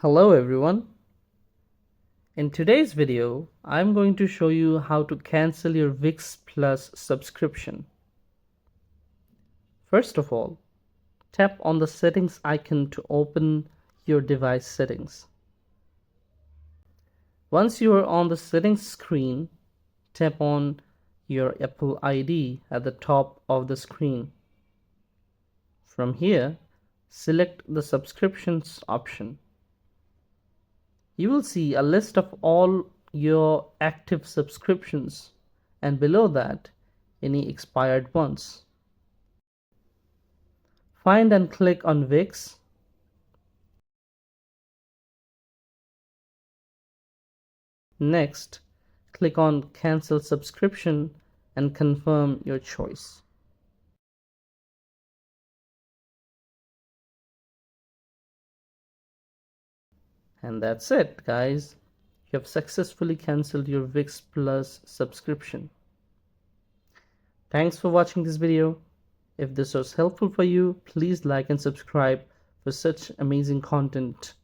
Hello everyone. In today's video, I'm going to show you how to cancel your ViX Plus subscription. First of all, tap on the settings icon to open your device settings. Once you are on the settings screen, tap on your Apple ID at the top of the screen. From here, select the subscriptions option. You will see a list of all your active subscriptions and below that any expired ones. Find and click on ViX. Next, click on Cancel Subscription and confirm your choice. And that's it, guys. You have successfully cancelled your ViX Plus subscription. Thanks for watching this video. If this was helpful for you, please like and subscribe for such amazing content.